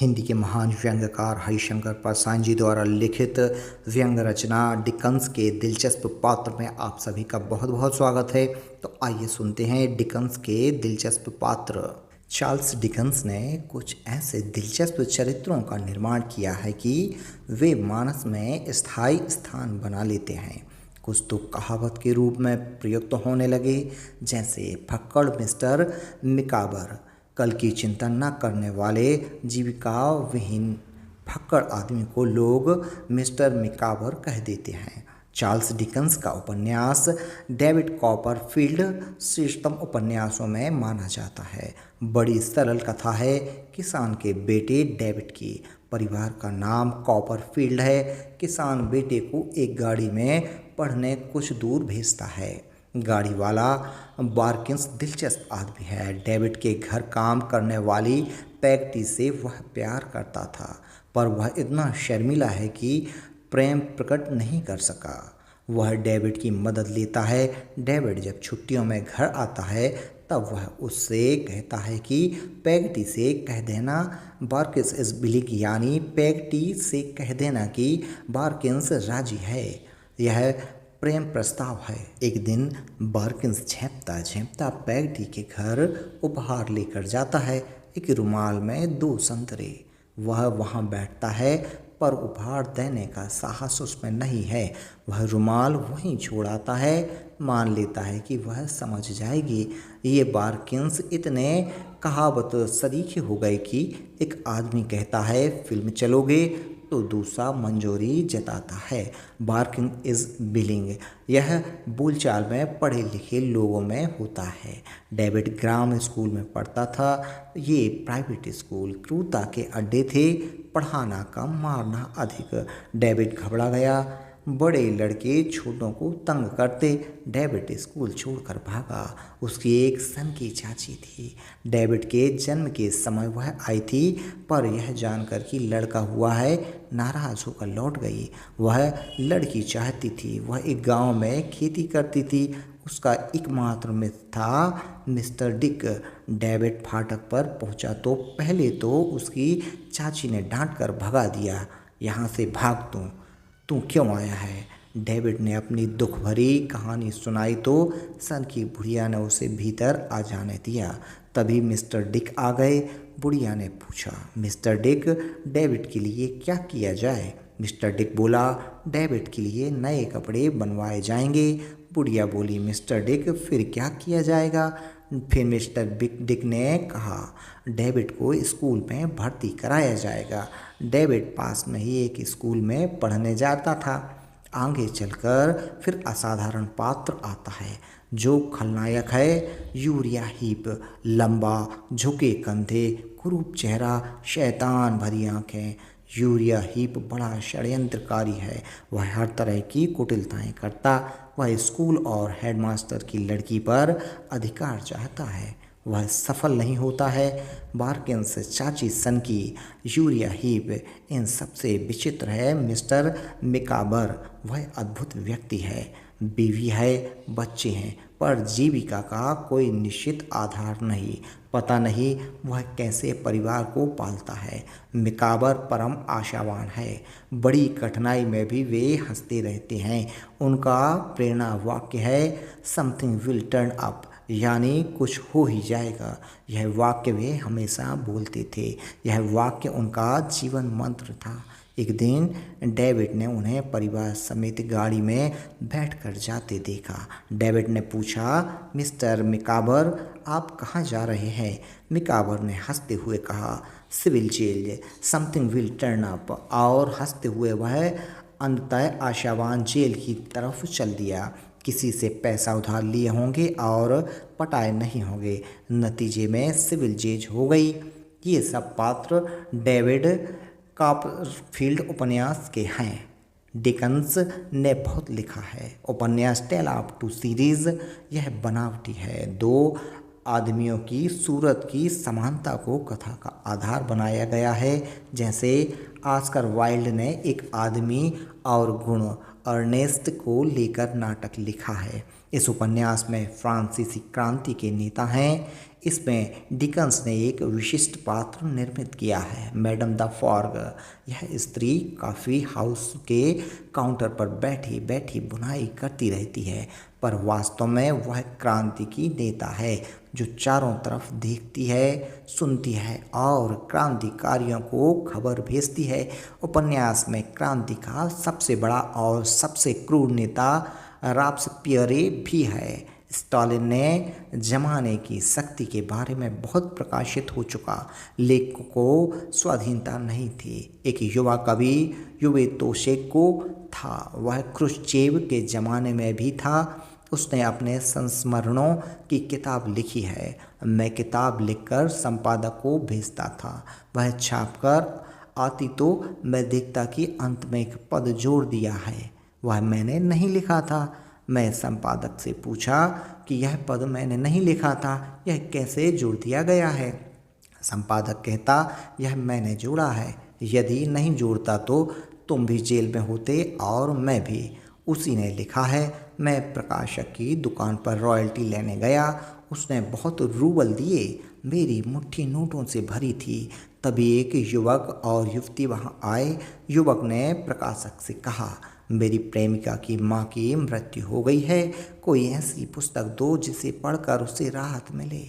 हिंदी के महान व्यंग्यकार हरिशंकर प्रसाद जी द्वारा लिखित व्यंग्य रचना डिकन्स के दिलचस्प पात्र में आप सभी का बहुत बहुत स्वागत है। तो आइए सुनते हैं डिकन्स के दिलचस्प पात्र। चार्ल्स डिकन्स ने कुछ ऐसे दिलचस्प चरित्रों का निर्माण किया है कि वे मानस में स्थायी स्थान बना लेते हैं। कुछ तो कहावत के रूप में प्रयुक्त होने लगे, जैसे फक्कड़ मिस्टर मिकाबर, कल की चिंता न करने वाले जीविका विहीन फक्कड़ आदमी को लोग मिस्टर मिकाबर कह देते हैं। चार्ल्स डिकन्स का उपन्यास डेविड कॉपरफील्ड श्रेष्ठतम उपन्यासों में माना जाता है। बड़ी सरल कथा है। किसान के बेटे डेविड की, परिवार का नाम कॉपरफील्ड है। किसान बेटे को एक गाड़ी में पढ़ने कुछ दूर भेजता है। गाड़ी वाला बार्किंस दिलचस्प आदमी है। डेविड के घर काम करने वाली पैगटी से वह प्यार करता था, पर वह इतना शर्मीला है कि प्रेम प्रकट नहीं कर सका। वह डेविड की मदद लेता है। डेविड जब छुट्टियों में घर आता है तब वह उससे कहता है कि पैगटी से कह देना बार्किंस इज बिलिंग, यानी पैगटी से कह देना कि बार्किंस राजी है। यह प्रेम प्रस्ताव है। एक दिन बार्किंस झेंपता झेंपता पैगटी के घर उपहार लेकर जाता है, एक रुमाल में 2 संतरे। वह वहाँ बैठता है, पर उपहार देने का साहस उसमें नहीं है। वह रुमाल वहीं छोड़ाता है, मान लेता है कि वह समझ जाएगी। ये बार्किंस इतने कहावत सरीखे हो गए कि एक आदमी कहता है फिल्म चलोगे, तो दूसरा मंजूरी जताता है। बार्किंग इज बिलिंग यह बोलचाल में पढ़े लिखे लोगों में होता है। डेविड ग्राम स्कूल में पढ़ता था। ये प्राइवेट स्कूल क्रूरता के अड्डे थे, पढ़ाना कम मारना अधिक। डेविड घबरा गया। बड़े लड़के छोटों को तंग करते। डेविड स्कूल छोड़कर भागा। उसकी एक सन की चाची थी। डेविड के जन्म के समय वह आई थी, पर यह जानकर कि लड़का हुआ है नाराज होकर लौट गई। वह लड़की चाहती थी। वह एक गांव में खेती करती थी। उसका एकमात्र मित्र था मिस्टर डिक। डेविड फाटक पर पहुंचा तो पहले तो उसकी चाची ने डांट कर भगा दिया। यहाँ से भाग तू क्यों आया है? डेविड ने अपनी दुख भरी कहानी सुनाई तो सन की बुढ़िया ने उसे भीतर आ जाने दिया। तभी मिस्टर डिक आ गए। बुढ़िया ने पूछा, मिस्टर डिक, डेविड के लिए क्या किया जाए? मिस्टर डिक बोला, डेविड के लिए नए कपड़े बनवाए जाएंगे। बुढ़िया बोली, मिस्टर डिक, फिर क्या किया जाएगा? फिर मिस्टर डिक ने कहा, डेविड को स्कूल में भर्ती कराया जाएगा। डेविड पास में ही एक स्कूल में पढ़ने जाता था। आगे चलकर फिर असाधारण पात्र आता है। जो खलनायक है यूरिया हीप, लंबा, झुके कंधे, कुरूप चेहरा, शैतान भरी आंखें। यूरिया हीप बड़ा षड्यंत्रकारी है। वह हर तरह की कुटिलताएं करता। वह स्कूल और हेडमास्टर की लड़की पर अधिकार चाहता है। वह सफल नहीं होता है। बार्किंस चाची सन की, यूरिया हीप इन सबसे विचित्र है मिस्टर मिकाबर। वह अद्भुत व्यक्ति है। बीवी है, बच्चे हैं, पर जीविका का कोई निश्चित आधार नहीं। पता नहीं वह कैसे परिवार को पालता है। मिकाबर परम आशावान है। बड़ी कठिनाई में भी वे हंसते रहते हैं। उनका प्रेरणा वाक्य है, समथिंग विल टर्न अप, यानी कुछ हो ही जाएगा। यह वाक्य वे हमेशा बोलते थे। यह वाक्य उनका जीवन मंत्र था। एक दिन डेविड ने उन्हें परिवार समेत गाड़ी में बैठकर जाते देखा। डेविड ने पूछा, मिस्टर मिकाबर, आप कहाँ जा रहे हैं? मिकाबर ने हंसते हुए कहा, civil jail, something will turn up. और हंसते हुए वह अंततः आशावान जेल की तरफ चल दिया। किसी से पैसा उधार लिए होंगे और पटाए नहीं होंगे। नतीजे में सिविल जेल हो गई। ये सब पात्र डेविड कॉपरफील्ड उपन्यास के हैं। डिकन्स ने बहुत लिखा है। उपन्यास टेल ऑफ टू सीरीज यह बनावटी है। 2 आदमियों की सूरत की समानता को कथा का आधार बनाया गया है। जैसे ऑस्कर वाइल्ड ने एक आदमी और गुण अर्नेस्ट को लेकर नाटक लिखा है। इस उपन्यास में फ्रांसीसी क्रांति के नेता हैं। इसमें डिकन्स ने एक विशिष्ट पात्र निर्मित किया है, मैडम द फॉर्ग। यह स्त्री कॉफ़ी हाउस के काउंटर पर बैठी बैठी बुनाई करती रहती है, पर वास्तव में वह क्रांति की नेता है जो चारों तरफ देखती है, सुनती है और क्रांतिकारियों को खबर भेजती है। उपन्यास में क्रांति का सबसे बड़ा और सबसे क्रूर नेता रॉबेस्पियर भी है। स्टालिन ने जमाने की शक्ति के बारे में बहुत प्रकाशित हो चुका लेखकों को स्वाधीनता नहीं थी। एक युवा कवि युवे तोशेको था, वह क्रुश्चेव के ज़माने में भी था। उसने अपने संस्मरणों की किताब लिखी है। मैं किताब लिखकर संपादक को भेजता था, वह छापकर आती तो मैं देखता कि अंत में एक पद जोड़ दिया है। वह मैंने नहीं लिखा था। मैं संपादक से पूछा कि यह पद मैंने नहीं लिखा था, यह कैसे जोड़ दिया गया है। संपादक कहता, यह मैंने जोड़ा है, यदि नहीं जोड़ता तो तुम भी जेल में होते और मैं भी। उसी ने लिखा है। मैं प्रकाशक की दुकान पर रॉयल्टी लेने गया। उसने बहुत रूबल दिए। मेरी मुट्ठी नोटों से भरी थी। तभी एक युवक और युवती वहां आए। युवक ने प्रकाशक से कहा, मेरी प्रेमिका की माँ की मृत्यु हो गई है, कोई ऐसी पुस्तक दो जिसे पढ़कर उसे राहत मिले।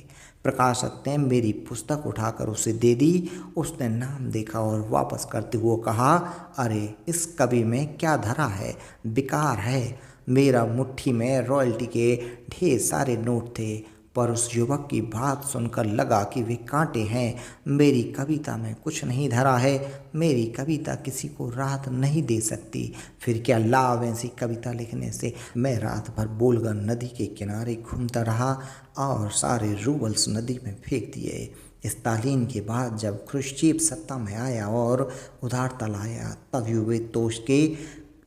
प्रकाशक ने मेरी पुस्तक उठाकर उसे दे दी। उसने नाम देखा और वापस करते हुए कहा, अरे इस कवि में क्या धरा है, बेकार है। मेरा मुट्ठी में रॉयल्टी के ढेर सारे नोट थे, पर उस युवक की बात सुनकर लगा कि वे कांटे हैं। मेरी कविता में कुछ नहीं धरा है, मेरी कविता किसी को राहत नहीं दे सकती। फिर क्या लाभ ऐसी कविता लिखने से। मैं रात भर बोलकर नदी के किनारे घूमता रहा और सारे रूबल्स नदी में फेंक दिए। स्टालिन के बाद जब क्रुश्चेव सत्ता में आया और उदारता लाया, तब युवे तोशके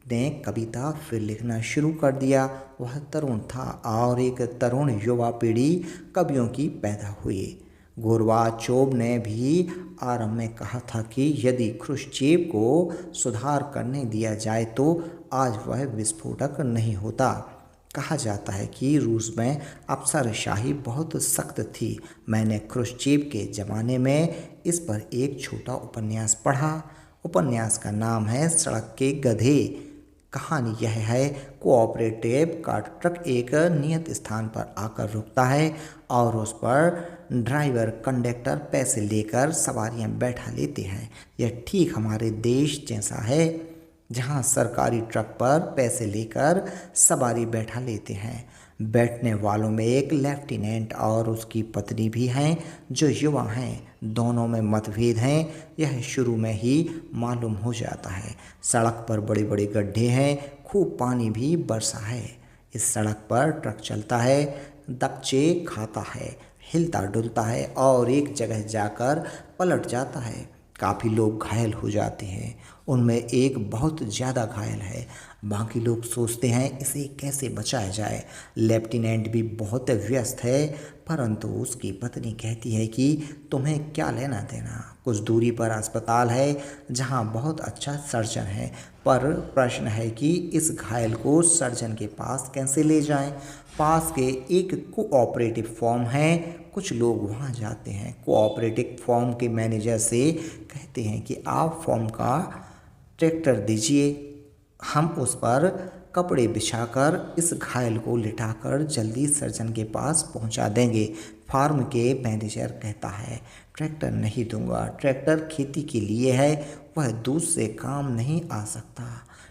ने कविता फिर लिखना शुरू कर दिया। वह तरुण था और एक तरुण युवा पीढ़ी कवियों की पैदा हुई। गोर्बाचोव ने भी आरंभ में कहा था कि यदि क्रुश्चेव को सुधार करने दिया जाए तो आज वह विस्फोटक नहीं होता। कहा जाता है कि रूस में अफसरशाही बहुत सख्त थी। मैंने क्रुश्चेव के ज़माने में इस पर एक छोटा उपन्यास पढ़ा। उपन्यास का नाम है सड़क के गधे। कहानी यह है, कोऑपरेटिव का ट्रक एक नियत स्थान पर आकर रुकता है और उस पर ड्राइवर कंडक्टर पैसे लेकर सवारियां बैठा लेते हैं। यह ठीक हमारे देश जैसा है, जहां सरकारी ट्रक पर पैसे लेकर सवारी बैठा लेते हैं। बैठने वालों में एक लेफ्टिनेंट और उसकी पत्नी भी हैं जो युवा हैं। दोनों में मतभेद हैं, यह शुरू में ही मालूम हो जाता है। सड़क पर बड़े बड़े गड्ढे हैं, खूब पानी भी बरसा है। इस सड़क पर ट्रक चलता है, दक्चे खाता है, हिलता डुलता है और एक जगह जाकर पलट जाता है। काफ़ी लोग घायल हो जाते हैं, उनमें एक बहुत ज़्यादा घायल है। बाकी लोग सोचते हैं इसे कैसे बचाया जाए। लेफ्टिनेंट भी बहुत व्यस्त है, परंतु उसकी पत्नी कहती है कि तुम्हें क्या लेना देना। कुछ दूरी पर अस्पताल है जहां बहुत अच्छा सर्जन है, पर प्रश्न है कि इस घायल को सर्जन के पास कैसे ले जाएं। पास के एक कोऑपरेटिव फॉर्म है, कुछ लोग वहां जाते हैं। कोऑपरेटिव फॉर्म के मैनेजर से कहते हैं कि आप फॉर्म का ट्रैक्टर दीजिए, हम उस पर कपड़े बिछाकर इस घायल को लिटाकर जल्दी सर्जन के पास पहुंचा देंगे। फार्म के मैनेजर कहता है, ट्रैक्टर नहीं दूंगा, ट्रैक्टर खेती के लिए है, वह दूध से काम नहीं आ सकता।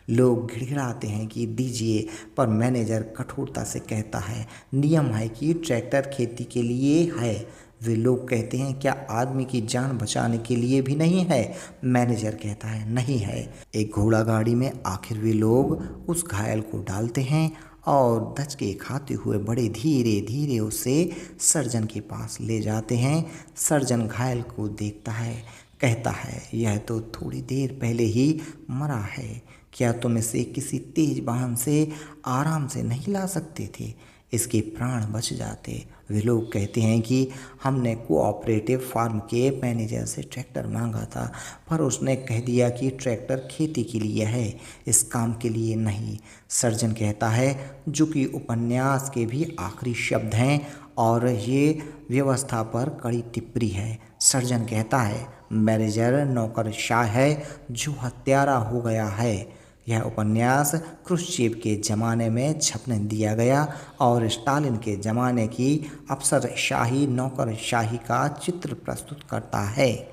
लोग गिड़गिड़ाते हैं कि दीजिए, पर मैनेजर कठोरता से कहता है, नियम है कि ट्रैक्टर खेती के लिए है। वे लोग कहते हैं, क्या आदमी की जान बचाने के लिए भी नहीं है? मैनेजर कहता है, नहीं है। एक घोड़ा गाड़ी में आखिर वे लोग उस घायल को डालते हैं और दचके खाते हुए बड़े धीरे धीरे उसे सर्जन के पास ले जाते हैं। सर्जन घायल को देखता है, कहता है, यह तो थोड़ी देर पहले ही मरा है, क्या तुम इसे किसी तेज वाहन से आराम से नहीं ला सकते थे? इसके प्राण बच जाते। वे लोग कहते हैं कि हमने कोऑपरेटिव फार्म के मैनेजर से ट्रैक्टर मांगा था, पर उसने कह दिया कि ट्रैक्टर खेती के लिए है, इस काम के लिए नहीं। सर्जन कहता है, जो कि उपन्यास के भी आखिरी शब्द हैं और ये व्यवस्था पर कड़ी टिप्पणी है। सर्जन कहता है, मैनेजर नौकरशाह है जो हत्यारा हो गया है। यह उपन्यास क्रुश्चेव के ज़माने में छपने दिया गया और स्टालिन के ज़माने की अफसरशाही नौकरशाही का चित्र प्रस्तुत करता है।